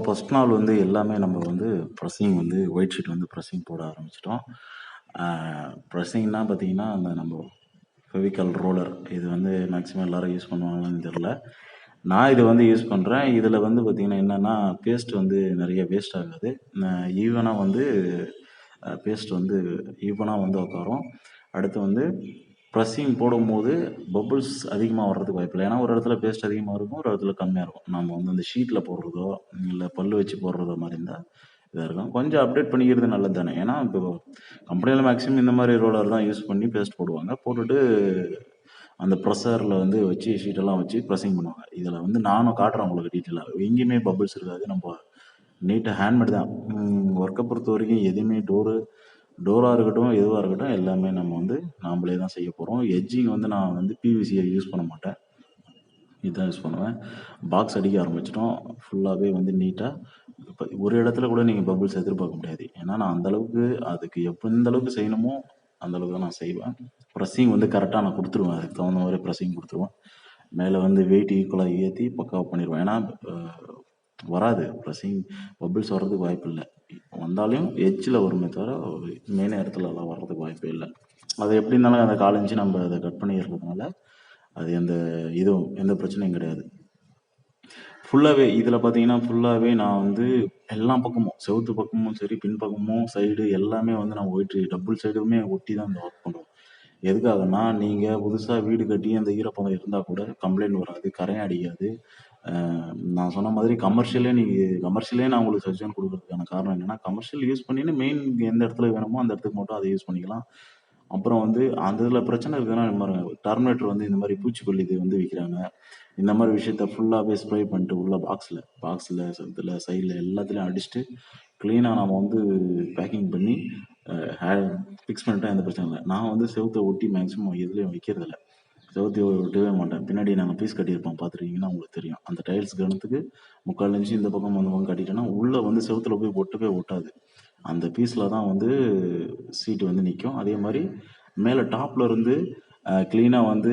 First நாள் வந்து எல்லாமே நம்ம வந்து ப்ரெஸ்ஸிங் வந்து ஒயிட் ஷீட் வந்து ப்ரெஸ்ஸிங் போட ஆரம்பிச்சிட்டோம். ப்ரெஸ்ஸிங்னா பார்த்தீங்கன்னா, அந்த நம்ம ஃபெவிகால் ரோலர் இது வந்து மேக்ஸிமம் எல்லாரும் யூஸ் பண்ணுவாங்களான்னு தெரியல. நான் இது வந்து யூஸ் பண்ணுறேன். இதில் வந்து பார்த்தீங்கன்னா என்னென்னா, பேஸ்ட் வந்து நிறைய வேஸ்ட் ஆகாது. ஈவனாக வந்து பேஸ்ட் வந்து ஈவனாக வந்து உட்காரும். அடுத்து வந்து ப்ரெஸ்ஸிங் போடும்போது பபுள்ஸ் அதிகமாக வர்றதுக்கு வாய்ப்பில்லை. ஏன்னா ஒரு இடத்துல பேஸ்ட் அதிகமாக இருக்கும், ஒரு இடத்துல கம்மியாக இருக்கும். நம்ம வந்து அந்த ஷீட்டில் போடுறதோ இல்லை பல்லு வச்சு போடுறதோ மாதிரி இருந்தால் இதாக இருக்கும். கொஞ்சம் அப்டேட் பண்ணிக்கிறது நல்லது தானே. ஏன்னா இப்போ கம்பெனியில் மேக்ஸிமம் இந்த மாதிரி ரோலர் தான் யூஸ் பண்ணி பேஸ்ட் போடுவாங்க. போட்டுட்டு அந்த ப்ரெஷரில் வந்து வச்சு ஷீட்டெல்லாம் வச்சு ப்ரெஸ்ஸிங் பண்ணுவாங்க. இதில் வந்து நானும் காட்டுறேன் உங்களுக்கு டீட்டெயிலாக. எங்கேயுமே பபுள்ஸ் இருக்காது. நம்ம நீட்டாக ஹேண்ட்மேட் தான். ஒர்க்கை பொறுத்த வரைக்கும் எதுவுமே டோராக இருக்கட்டும், எதுவாக இருக்கட்டும் எல்லாமே நம்ம வந்து நாமளே தான் செய்ய போகிறோம். எட்ஜிங் வந்து நான் வந்து பிவிசியை யூஸ் பண்ண மாட்டேன். இதுதான் யூஸ் பண்ணுவேன். பாக்ஸ் அடிக்க ஆரம்பிச்சிட்டோம். ஃபுல்லாகவே வந்து நீட்டாக இப்போ ஒரு இடத்துல கூட நீங்கள் பபுள்ஸ் எதிர்பார்க்க முடியாது. ஏன்னா நான் அந்தளவுக்கு அதுக்கு எந்த அளவுக்கு செய்யணுமோ அந்தளவுக்கு தான் நான் செய்வேன். ப்ரெஸ்ஸிங் வந்து கரெக்டாக நான் கொடுத்துருவேன். அதுக்கு தகுந்த மாதிரி ப்ரெஸ்ஸிங் கொடுத்துருவேன். மேலே வந்து வெயிட் ஈக்குவலாக ஏற்றி பக்காவாக பண்ணிடுவேன். ஏன்னா வராது ப்ரெஸ்ஸிங் பபுள்ஸ் வர்றதுக்கு வாய்ப்பு இல்லை. வந்தாலும் எட்ஜில் வருமே தவிர மெயின் இடத்துலலாம் வர்றதுக்கு வாய்ப்பே இல்லை. அது எப்படி இருந்தாலும் அந்த 4 இன்ச்சு நம்ம அதை கட் பண்ணிடுறதுனால அது எந்த பிரச்சனையும் கிடையாது. ஃபுல்லாகவே இதில் பார்த்தீங்கன்னா ஃபுல்லாகவே நான் வந்து எல்லா பக்கமும் செவுத்து பக்கமும் சரி, பின் பக்கமும் சைடு எல்லாமே வந்து நான் ஒயிட் டபுள் சைடுமே ஒட்டி தான் இந்த ஒர்க் பண்ணுவோம். எதுக்காகன்னா, நீங்கள் புதுசாக வீடு கட்டி அந்த ஈரப்பதம் இருந்தால் கூட கம்ப்ளைண்ட் வராது, கரையும் அடிக்காது. நான் சொன்ன மாதிரி கமர்ஷியலே நான் உங்களுக்கு சஜஷன் கொடுக்கறதுக்கான காரணம் என்னென்னா, கமர்ஷியல் யூஸ் பண்ணின்னு மெயின் எந்த இடத்துல வேணுமோ அந்த இடத்துக்கு மட்டும் அதை யூஸ் பண்ணிக்கலாம். அப்புறம் வந்து அந்த இதில் பிரச்சனை இருக்குதுன்னா, இந்த மாதிரி டர்மினேட்டர் வந்து இந்த மாதிரி பூச்சிக்கொல்லி இது வந்து விற்கிறாங்க. இந்த மாதிரி விஷயத்த ஃபுல்லாகவே ஸ்ப்ரே பண்ணிட்டு உள்ள பாக்ஸில் இதில் சைடில் எல்லாத்துலேயும் அடிச்சுட்டு க்ளீனாக நம்ம வந்து பேக்கிங் பண்ணி ஃபிக்ஸ் பண்ணிட்டா எந்த பிரச்சனை இல்லை. நான் வந்து செவுத்தை ஒட்டி மேக்ஸிமம் எதுலேயும் வைக்கிறதில்ல. செவுத்தி ஒட்டவே மாட்டேன். பின்னாடி நாங்கள் பீஸ் கட்டியிருப்போம், பார்த்துருக்கீங்கன்னா உங்களுக்கு தெரியும். அந்த டைல்ஸ் கணத்துக்கு 3/4 இன்ச்சு இந்த பக்கம் வந்து கட்டிட்டேன்னா உள்ளே வந்து செவுத்தில் போய் ஒட்டவே ஒட்டாது. அந்த பீஸில் தான் வந்து சீட்டு வந்து நிற்கும். அதே மாதிரி மேலே டாப்பில் இருந்து க்ளீனாக வந்து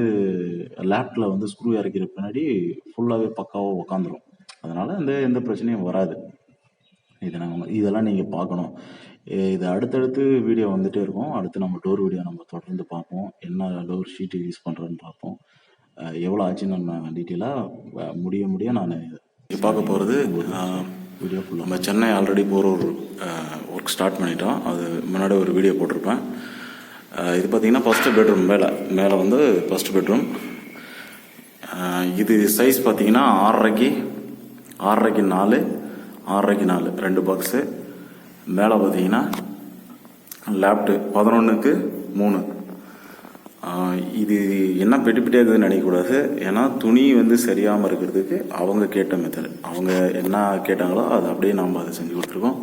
லேப்டில் வந்து ஸ்க்ரூ இறக்கிற பின்னாடி ஃபுல்லாகவே பக்காவாக உக்காந்துரும். அதனால் எந்த பிரச்சனையும் வராது. இதெல்லாம் நீங்கள் பார்க்கணும். இது அடுத்தடுத்து வீடியோ வந்துகிட்டே இருக்கும். அடுத்து நம்ம டோர் வீடியோ நம்ம தொடர்ந்து பார்ப்போம். என்ன டோர் ஷீட்டு யூஸ் பண்ணுறேன்னு பார்ப்போம். எவ்வளோ ஆச்சுன்னு நான் டீட்டெயிலாக முடிய நான் பார்க்க போகிறது வீடியோ ஃபுல்லாக. நம்ம Chennai already Porur work start பண்ணிட்டோம். அது முன்னாடி ஒரு வீடியோ போட்டிருப்பேன். இது பார்த்திங்கன்னா ஃபஸ்ட்டு பெட்ரூம் மேலே வந்து ஃபஸ்ட்டு பெட்ரூம். இது சைஸ் பார்த்திங்கன்னா 6.5க்கு 4 2 பாக்ஸு. மேலே பார்த்தீங்கன்னா லேப்டு 11க்கு 3. இது என்ன பெட்டியாக இருக்குதுன்னு நினைக்கக்கூடாது. ஏன்னா துணி வந்து சரியாமல் இருக்கிறதுக்கு அவங்க கேட்ட மெத்தட், அவங்க என்ன கேட்டாங்களோ அது அப்படியே நாம் அதை செஞ்சு கொடுத்துருக்கோம்.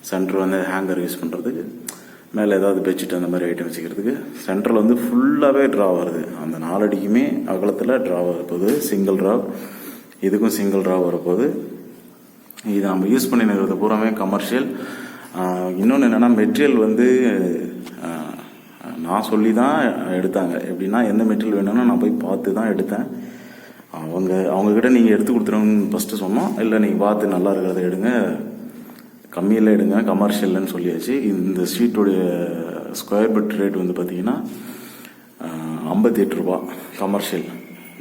சென்டர் வந்து ஹேங்கர் யூஸ் பண்ணுறதுக்கு, மேலே ஏதாவது பெட்ஷீட் அந்த மாதிரி ஐட்டம் வச்சுக்கிறதுக்கு. சென்டரில் வந்து ஃபுல்லாகவே ட்ரா வருது. அந்த 4 அடிக்குமே அகலத்தில் ட்ரா வரப்போகுது. சிங்கிள் ட்ரா, இதுக்கும் சிங்கிள் ட்ரா வரப்போகுது. இது நம்ம யூஸ் பண்ணினுக்கிறது பூராமே கமர்ஷியல். இன்னொன்று என்னென்னா, மெட்டீரியல் வந்து நான் சொல்லி தான் எடுத்தாங்க. எப்படின்னா, எந்த மெட்டீரியல் வேணும்னா நான் போய் பார்த்து தான் எடுத்தேன். அவங்கக்கிட்ட நீங்கள் எடுத்து கொடுத்துருங்கன்னு ஃபஸ்ட்டு சொன்னோம். இல்லை நீங்கள் பார்த்து நல்லா இருக்கிறத எடுங்க, கம்மியில் எடுங்க, கமர்ஷியல்னு சொல்லியாச்சு. இந்த ஷீட்டோடைய ஸ்கொயர் ஃபீட் ரேட் வந்து பார்த்திங்கன்னா 58 ரூபா கமர்ஷியல்.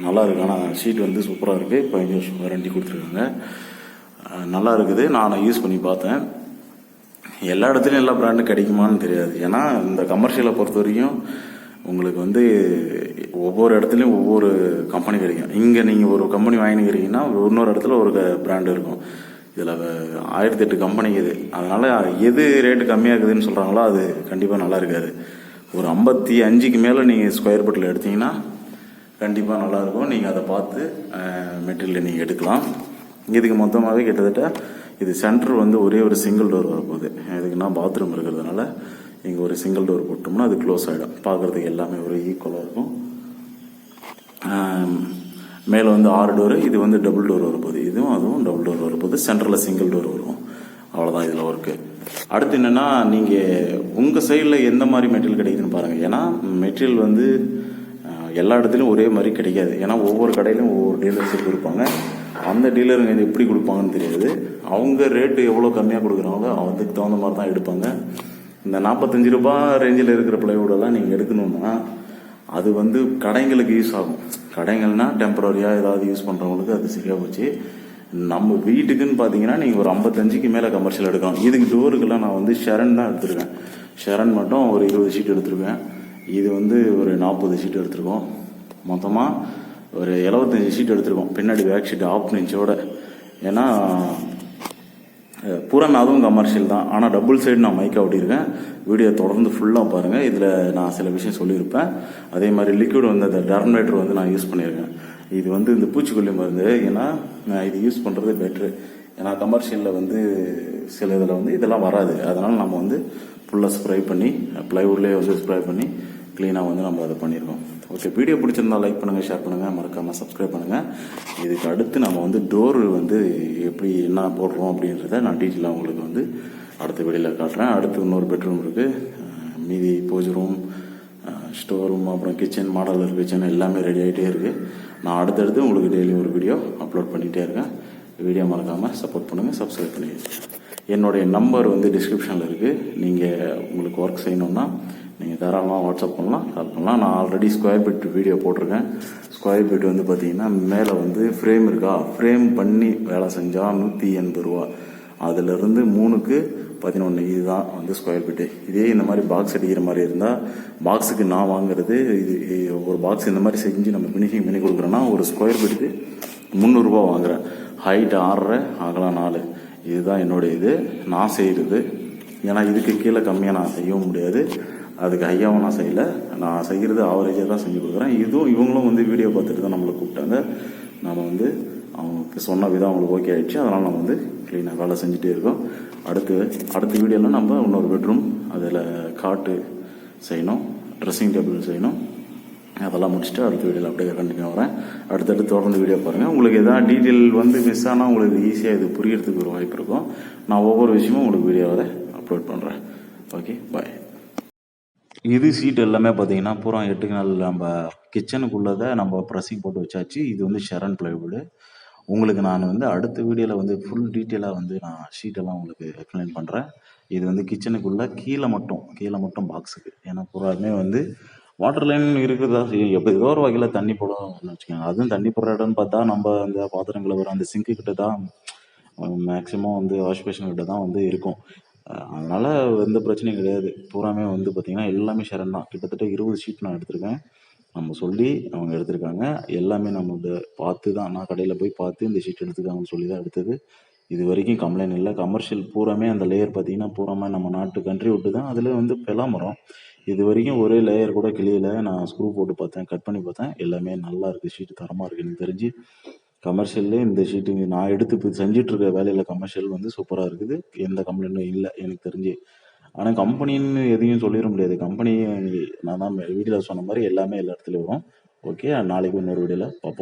நல்லா இருக்கு. ஆனால் ஷீட் வந்து சூப்பராக இருக்குது. 15 வருஷம் வாரண்டி கொடுத்துருக்காங்க. நல்லா இருக்குது. நான் யூஸ் பண்ணி பார்த்தேன். எல்லா இடத்துலையும் எல்லா பிராண்டும் கிடைக்குமான்னு தெரியாது. ஏன்னா இந்த கமர்ஷியலை பொறுத்த வரைக்கும் உங்களுக்கு வந்து ஒவ்வொரு இடத்துலையும் ஒவ்வொரு கம்பெனி கிடைக்கும். இங்கே நீங்கள் ஒரு கம்பெனி வாங்கிக்கிறீங்கன்னா இன்னொரு இடத்துல ஒரு பிராண்டு இருக்கும். இதில் 1008 கம்பெனி இது. அதனால் எது ரேட்டு கம்மியாக இருக்குதுன்னு சொல்கிறாங்களோ அது கண்டிப்பாக நல்லா இருக்காது. ஒரு 55க்கு மேலே நீங்கள் ஸ்கொயர் ஃபீட்டில் எடுத்தீங்கன்னா கண்டிப்பாக நல்லாயிருக்கும். நீங்கள் அதை பார்த்து மெட்டீரியல் நீங்கள் எடுக்கலாம். இதுக்கு மொத்தமாகவே கிட்டத்தட்ட இது சென்டர் வந்து ஒரே ஒரு சிங்கிள் டோர் வரப்போகுது. எதுக்குன்னா பாத்ரூம் இருக்கிறதுனால இங்கே ஒரு சிங்கிள் டோர் போட்டோம்னா அது க்ளோஸ் ஆகிடும். பார்க்குறதுக்கு எல்லாமே ஒரு ஈக்குவலாக இருக்கும். மேலே வந்து 6 டோரு, இது வந்து டபுள் டோர் வரப்போகுது. அதுவும் டபுள் டோர் வரப்போகுது. சென்டரில் சிங்கிள் டோர் வரும். அவ்வளோதான் இதில் ஒர்க்கு. அடுத்து என்னென்னா, நீங்கள் உங்கள் சைடில் எந்த மாதிரி மெட்டீரியல் கிடைக்குதுன்னு பாருங்கள். ஏன்னா மெட்டீரியல் வந்து எல்லா இடத்துலையும் ஒரே மாதிரி கிடைக்காது. ஏன்னா ஒவ்வொரு கடையிலும் ஒவ்வொரு டீலர்ஷிப் இருப்பாங்க. அந்த டீலருங்க இது எப்படி கொடுப்பாங்கன்னு தெரியாது. அவங்க ரேட்டு எவ்வளோ கம்மியாக கொடுக்குறாங்களோ அதுக்கு தகுந்த மாதிரி தான் எடுப்பாங்க. இந்த 45 ரூபா ரேஞ்சில் இருக்கிற பிளைவுடெல்லாம் நீங்கள் எடுக்கணும்னா அது வந்து கடைங்களுக்கு யூஸ் ஆகும். கடைகள்னா டெம்பரரியாக ஏதாவது யூஸ் பண்ணுறவங்களுக்கு அது சரியாக போச்சு. நம்ம வீட்டுக்குன்னு பார்த்தீங்கன்னா நீங்கள் ஒரு 55க்கு மேலே கமர்ஷியல் எடுக்கலாம். இதுக்கு டோருக்கெல்லாம் நான் வந்து ஷெரன் தான் எடுத்திருக்கேன். ஷெரன் மட்டும் ஒரு 20 ஷீட் எடுத்திருக்கேன். இது வந்து ஒரு 40 ஷீட் எடுத்திருக்கோம். மொத்தமாக ஒரு 75 ஷீட் எடுத்திருக்கோம். பின்னாடி பேக் ஷீட் ஆஃப் இன்ச்சோட. ஏன்னா பூராமே அதுவும் கமர்ஷியல் தான். ஆனால் டபுள் சைடு நான் மைக்கா ஒட்டியிருக்கேன். வீடியோ தொடர்ந்து ஃபுல்லாக பாருங்கள். இதில் நான் சில விஷயம் சொல்லியிருப்பேன். அதே மாதிரி லிக்விட் வந்து அந்த டெர்மினேட்டர் வந்து நான் யூஸ் பண்ணியிருக்கேன். இது வந்து இந்த பூச்சிக்கொல்லி மருந்து. ஏன்னா நான் இது யூஸ் பண்ணுறது பெட்ரு. ஏன்னா கமர்ஷியலில் வந்து சில இதில் வந்து இதெல்லாம் வராது. அதனால் நம்ம வந்து ஃபுல்லாக ஸ்ப்ரே பண்ணி ப்ளைவுட்லேயே வந்து ஸ்ப்ரே பண்ணி க்ளீனாக வந்து நம்ம அதை பண்ணியிருக்கோம். ஓகே, வீடியோ பிடிச்சிருந்தா லைக் பண்ணுங்கள், ஷேர் பண்ணுங்கள், மறக்காமல் சப்ஸ்கிரைப் பண்ணுங்கள். இதுக்கு அடுத்து நம்ம வந்து டோரு வந்து எப்படி என்ன போடுறோம் அப்படின்றத நான் டீட்டெயிலாக உங்களுக்கு வந்து அடுத்த வீடியோவில் காட்டுறேன். அடுத்து இன்னொரு பெட்ரூம் இருக்குது. மீதி பூஜை ரூம், ஸ்டோர் ரூம், அப்புறம் கிச்சன், மாடலர் கிச்சன் எல்லாமே ரெடி ஆகிட்டே இருக்குது. நான் அடுத்தடுத்து உங்களுக்கு டெய்லி ஒரு வீடியோ அப்லோட் பண்ணிகிட்டே இருக்கேன். வீடியோ மறக்காமல் சப்போர்ட் பண்ணுங்கள், சப்ஸ்கிரைப் பண்ணுங்கள். என்னுடைய நம்பர் வந்து டிஸ்கிரிப்ஷனில் இருக்குது. நீங்கள் உங்களுக்கு ஒர்க் செய்யணுன்னா நீங்கள் தாராளமாக வாட்ஸ்அப் பண்ணலாம், கால் பண்ணலாம். நான் ஆல்ரெடி ஸ்கொயர் ஃபீட் வீடியோ போட்டிருக்கேன். ஸ்கொயர் ஃபீட் வந்து பார்த்தீங்கன்னா மேலே வந்து ஃப்ரேம் இருக்கா, ஃப்ரேம் பண்ணி வேலை செஞ்சால் 180 ரூபா. அதிலிருந்து 3க்கு 11. இதுதான் வந்து ஸ்கொயர் ஃபீட்டு. இதே இந்த மாதிரி பாக்ஸ் அடிக்கிற மாதிரி இருந்தால் பாக்ஸுக்கு நான் வாங்குறது இது ஒரு பாக்ஸ் இந்த மாதிரி செஞ்சு நம்ம ஃபினிஷிங் பண்ணி கொடுக்குறோன்னா ஒரு ஸ்கொயர் ஃபீட்டுக்கு 300 ரூபா வாங்குகிறேன். ஹைட் 6.5, அகலம் 4. இதுதான் என்னுடைய இது நான் செய்கிறது. ஏன்னா இதுக்கு கீழே கம்மியாக நான் செய்யவும் முடியாது, அதுக்கு ஹையாகவும் நான் செய்யலை. நான் செய்கிறது ஆவரேஜாக தான் செஞ்சு கொடுக்குறேன். இதுவும் இவங்களும் வந்து வீடியோ பார்த்துட்டு தான் நம்மளை கூப்பிட்டாங்க. நம்ம வந்து அவங்களுக்கு சொன்ன விதம் அவங்களுக்கு ஓகே ஆகிடுச்சு. அதனால் நம்ம வந்து க்ளீனாக வேலை செஞ்சுட்டே இருக்கோம். அடுத்த வீடியோவில் நம்ம இன்னொரு பெட்ரூம், அதில் காட்டு செய்யணும், ட்ரெஸ்ஸிங் டேபிள் செய்யணும். அதெல்லாம் முடிச்சுட்டு அடுத்த வீடியோவில் அப்படியே கண்டினியூ வரேன். அடுத்தடுத்து தொடர்ந்து வீடியோ பாருங்கள். உங்களுக்கு எதாவது டீட்டெயில் வந்து மிஸ் ஆனால் உங்களுக்கு ஈஸியாக இது புரியறதுக்கு ஒரு வாய்ப்பு இருக்கும். நான் ஒவ்வொரு விஷயமும் உங்களுக்கு வீடியோவில் அப்லோட் பண்ணுறேன். ஓகே, பாய். இது சீட் எல்லாமே பார்த்தீங்கன்னா பூரா 8 நாள் நம்ம கிச்சனுக்குள்ளதை நம்ம ப்ரெஸ்ஸிங் போட்டு வச்சாச்சு. இது வந்து ஷெரன் ப்ளைவுட். உங்களுக்கு நான் வந்து அடுத்த வீடியோவில் வந்து ஃபுல் டீட்டெயிலாக வந்து நான் ஷீட்டெல்லாம் உங்களுக்கு எக்ஸ்பிளைன் பண்ணுறேன். இது வந்து கிச்சனுக்குள்ளே கீழே மட்டும் பாக்ஸுக்கு. ஏன்னா பூராமே வந்து வாட்டர் லைன் இருக்கிறதா எப்போ ஏதோ ஒரு வகையில் தண்ணி போடணும்னு வச்சுக்கோங்க. அதுவும் தண்ணி போடுற இடம்னு பார்த்தா நம்ம அந்த பாத்திரம் கழுவுற அந்த சிங்க்கு கிட்ட தான் மேக்ஸிமம் வந்து வாஷ் பேஷன் கிட்ட தான் வந்து இருக்கும். அதனால் எந்த பிரச்சனையும் கிடையாது. பூராமே வந்து பார்த்திங்கன்னா எல்லாமே ஷெரன் தான். கிட்டத்தட்ட 20 ஷீட் நான் எடுத்திருக்கேன். நம்ம சொல்லி அவங்க எடுத்திருக்காங்க. எல்லாமே நம்ம பார்த்து தான், நான் கடையில் போய் பார்த்து இந்த ஷீட் எடுத்துக்காங்கன்னு சொல்லி தான் எடுத்தது. இது வரைக்கும் கம்ப்ளைண்ட் இல்லை. கமர்ஷியல் பூராமே அந்த லேயர் பார்த்தீங்கன்னா பூராமே நம்ம நாட்டு கண்ட்ரி விட்டு தான். அதில் வந்து பெலாமரம். இது வரைக்கும் ஒரே லேயர் கூட கிளியில். நான் ஸ்க்ரூ போட்டு பார்த்தேன், கட் பண்ணி பார்த்தேன். எல்லாமே நல்லா இருக்குது. ஷீட்டு தரமாக இருக்குது. எனக்கு தெரிஞ்சு கமர்ஷியல்லே இந்த ஷீட்டு நான் எடுத்து இப்போ செஞ்சிட்ருக்க வேலையில் கமர்ஷியல் வந்து சூப்பராக இருக்குது. எந்த கம்ப்ளைண்ட்டும் இல்லை எனக்கு தெரிஞ்சு. ஆனால் கம்பெனின்னு எதையும் சொல்லிட முடியாது. கம்பெனி நான் தான் வீடியோவில் சொன்ன மாதிரி எல்லாமே எல்லா இடத்துலையும் வரும். ஓகே, நாளைக்கு இன்னொரு வீடியோவில் பார்ப்போம்.